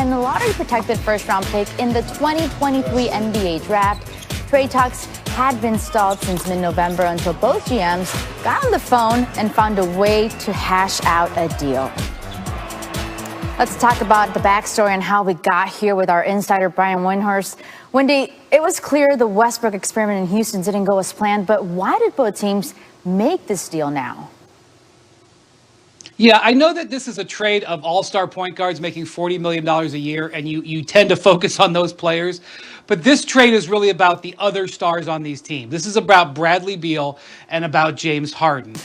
and the lottery-protected first-round pick in the 2023 NBA draft. Trade talks had been stalled since mid-November until both GMs got on the phone and found a way to hash out a deal. Let's talk about the backstory and how we got here with our insider, Brian Windhorst. Wendy, it was clear the Westbrook experiment in Houston didn't go as planned, but why did both teams make this deal now? Yeah, I know that this is a trade of all-star point guards making $40 million a year, and you tend to focus on those players. But this trade is really about the other stars on these teams. This is about Bradley Beal and about James Harden.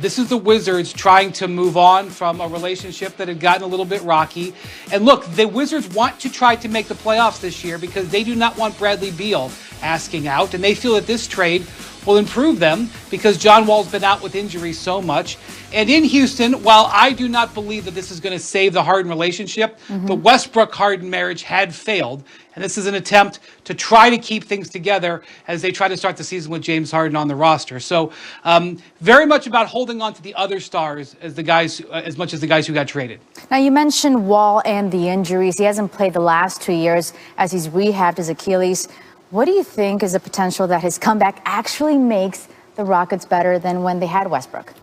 This is the Wizards trying to move on from a relationship that had gotten a little bit rocky. And look, the Wizards want to try to make the playoffs this year because they do not want Bradley Beal asking out, and they feel that this trade will improve them because John Wall's been out with injury so much. And in Houston, while I do not believe that this is going to save the Harden relationship, the Westbrook-Harden marriage had failed. And this is an attempt to try to keep things together as they try to start the season with James Harden on the roster. So very much about holding on to the other stars as the guys, as much as the guys who got traded. Now, you mentioned Wall and the injuries. He hasn't played the last 2 years as he's rehabbed his Achilles. What do you think is the potential that his comeback actually makes the Rockets better than when they had Westbrook?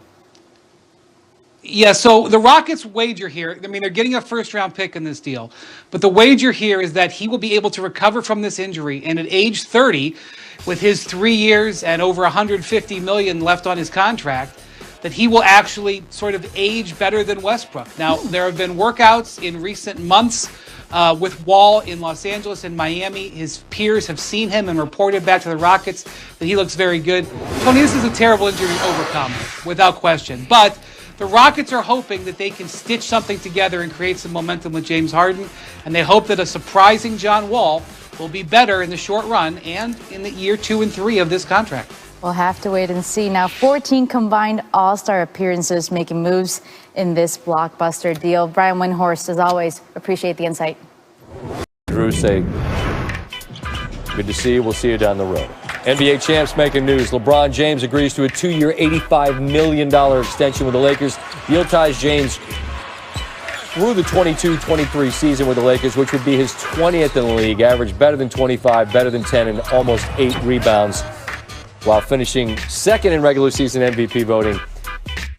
Yeah, so the Rockets wager here, I mean, they're getting a first-round pick in this deal, but the wager here is that he will be able to recover from this injury, and at age 30, with his 3 years and over $150 million left on his contract, that he will actually sort of age better than Westbrook. Now, there have been workouts in recent months with Wall in Los Angeles and Miami. His peers have seen him and reported back to the Rockets that he looks very good. Tony, this is a terrible injury to overcome, without question. But the Rockets are hoping that they can stitch something together and create some momentum with James Harden, and they hope that a surprising John Wall will be better in the short run and in the year 2 and 3 of this contract. We'll have to wait and see. Now, 14 combined All-Star appearances making moves in this blockbuster deal. Brian Windhorst, as always, appreciate the insight. Drew, say good to see you. We'll see you down the road. NBA champs making news. LeBron James agrees to a 2-year, $85 million extension with the Lakers. Deal ties James through the 22-23 season with the Lakers, which would be his 20th in the league. Average better than 25, better than 10, and almost 8 rebounds, while finishing second in regular season MVP voting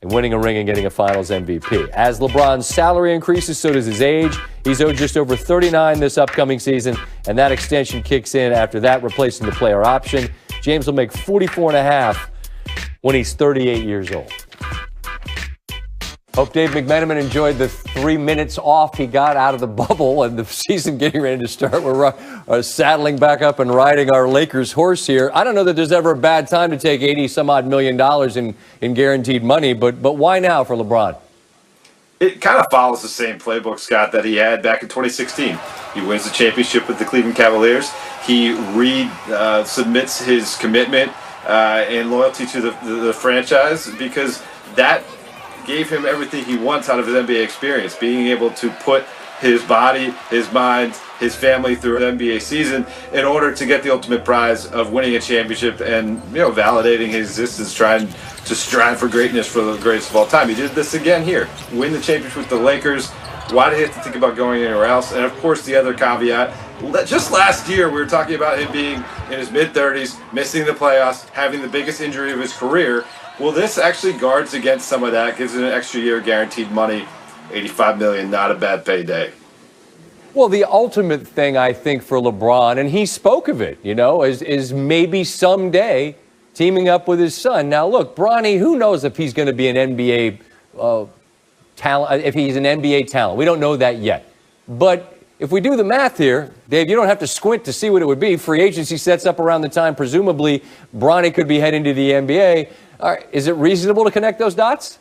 and winning a ring and getting a finals MVP. As LeBron's salary increases, so does his age. He's owed just over $39 this upcoming season, and that extension kicks in after that, replacing the player option. James will make $44.5 when he's 38 years old. Hope Dave McMenamin enjoyed the 3 minutes off he got out of the bubble and the season getting ready to start. We're saddling back up and riding our Lakers horse here. I don't know that there's ever a bad time to take $80-some-odd million in guaranteed money, but why now for LeBron? It kind of follows the same playbook, Scott, that he had back in 2016. He wins the championship with the Cleveland Cavaliers. He submits his commitment and loyalty to the franchise because that gave him everything he wants out of his NBA experience, being able to put his body, his mind, his family through an NBA season in order to get the ultimate prize of winning a championship and, validating his existence, trying to strive for greatness for the greatest of all time. He did this again here, win the championship with the Lakers. Why did he have to think about going anywhere else? And of course, the other caveat, just last year we were talking about him being in his mid-30s, missing the playoffs, having the biggest injury of his career. Well, this actually guards against some of that, gives it an extra year guaranteed money, $85 million, not a bad payday. Well, the ultimate thing, I think, for LeBron, and he spoke of it, is maybe someday teaming up with his son. Now, look, Bronny, who knows if he's going to be an NBA talent, if he's an NBA talent. We don't know that yet. But if we do the math here, Dave, you don't have to squint to see what it would be. Free agency sets up around the time, presumably, Bronny could be heading to the NBA. All right, is it reasonable to connect those dots?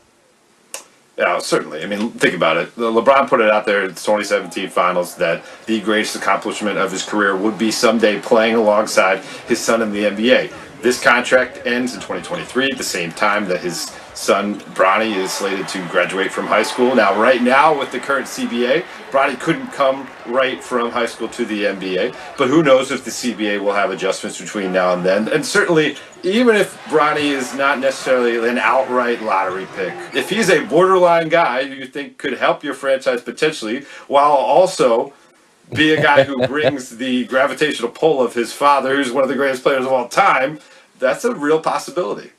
Yeah, certainly. I mean, think about it. LeBron put it out there in the 2017 finals that the greatest accomplishment of his career would be someday playing alongside his son in the NBA. This contract ends in 2023 at the same time that his son, Bronny, is slated to graduate from high school. Now, right now, with the current CBA, Bronny couldn't come right from high school to the NBA. But who knows if the CBA will have adjustments between now and then. And certainly, even if Bronny is not necessarily an outright lottery pick, if he's a borderline guy who you think could help your franchise potentially, while also be a guy who brings the gravitational pull of his father, who's one of the greatest players of all time, that's a real possibility.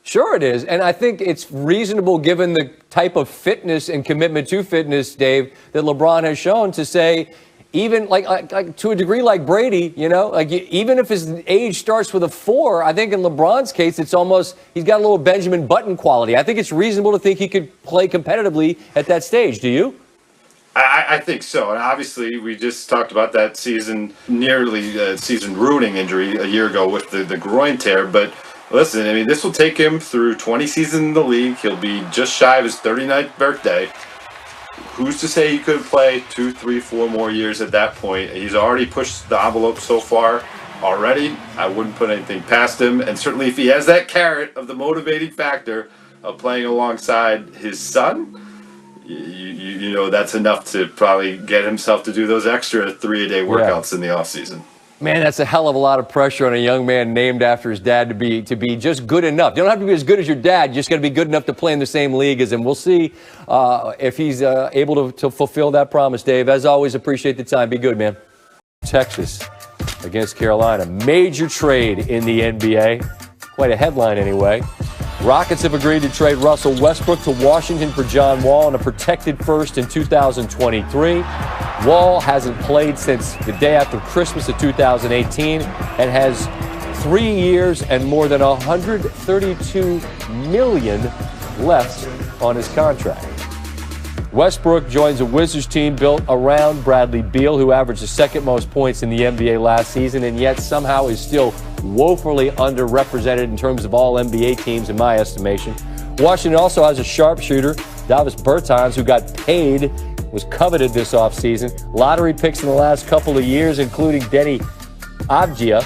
Sure it is. And I think it's reasonable, given the type of fitness and commitment to fitness, Dave, that LeBron has shown, to say, even like to a degree like Brady, even if his age starts with a 4, I think in LeBron's case, it's almost, he's got a little Benjamin Button quality. I think it's reasonable to think he could play competitively at that stage. Do you? I think so. And obviously, we just talked about that nearly season ruining injury a year ago with the groin tear. But listen, I mean, this will take him through 20 seasons in the league. He'll be just shy of his 39th birthday. Who's to say he could play 2, 3, 4 more years at that point? He's already pushed the envelope so far already. I wouldn't put anything past him. And certainly if he has that carrot of the motivating factor of playing alongside his son, you know that's enough to probably get himself to do those extra 3-a-day workouts in the offseason. Man, that's a hell of a lot of pressure on a young man named after his dad to be just good enough. You don't have to be as good as your dad. You just got to be good enough to play in the same league as him. We'll see if he's able to fulfill that promise, Dave. As always, appreciate the time. Be good, man. Texas against Carolina. Major trade in the NBA. Quite a headline anyway. Rockets have agreed to trade Russell Westbrook to Washington for John Wall and a protected first in 2023. Wall hasn't played since the day after Christmas of 2018 and has 3 years and more than $132 million left on his contract. Westbrook joins a Wizards team built around Bradley Beal, who averaged the second most points in the NBA last season and yet somehow is still woefully underrepresented in terms of all NBA teams, in my estimation. Washington also has a sharpshooter, Davis Bertans, who got paid, was coveted this offseason. Lottery picks in the last couple of years, including Denny Avdia.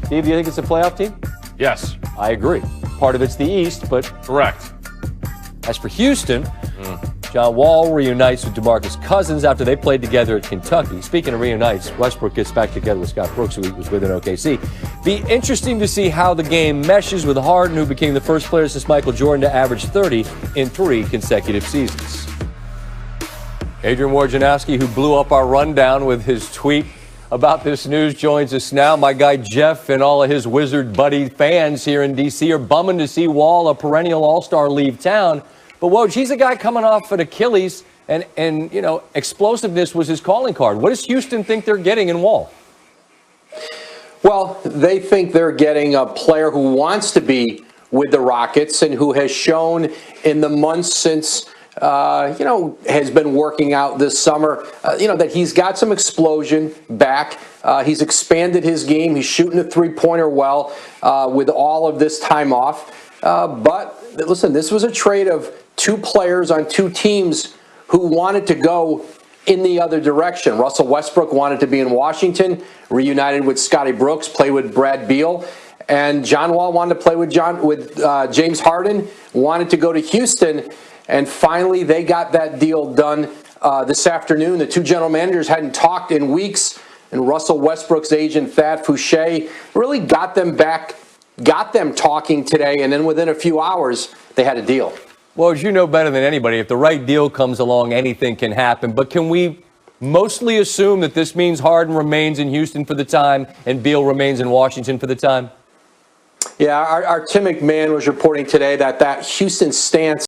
Steve, do you think it's a playoff team? Yes. I agree. Part of it's the East, but... Correct. As for Houston, John Wall reunites with DeMarcus Cousins after they played together at Kentucky. Speaking of reunites, Westbrook gets back together with Scott Brooks, who he was with in OKC. Be interesting to see how the game meshes with Harden, who became the first player since Michael Jordan to average 30 in 3 consecutive seasons. Adrian Wojnarowski, who blew up our rundown with his tweet about this news, joins us now. My guy Jeff and all of his Wizard buddy fans here in D.C. are bumming to see Wall, a perennial all-star, leave town. But Woj, he's a guy coming off an Achilles, and explosiveness was his calling card. What does Houston think they're getting in Wall? Well, they think they're getting a player who wants to be with the Rockets and who has shown in the months since, has been working out this summer, that he's got some explosion back. He's expanded his game. He's shooting the three-pointer well with all of this time off. But listen, this was a trade of 2 players on 2 teams who wanted to go in the other direction. Russell Westbrook wanted to be in Washington, reunited with Scotty Brooks, play with Brad Beal, and John Wall wanted to play with James Harden, wanted to go to Houston, and finally they got that deal done this afternoon. The 2 general managers hadn't talked in weeks, and Russell Westbrook's agent Thad Fouché really got them talking today, and then within a few hours they had a deal. Well, as you know better than anybody, if the right deal comes along, anything can happen. But can we mostly assume that this means Harden remains in Houston for the time and Beal remains in Washington for the time? Yeah, our Tim McMahon was reporting today that Houston stance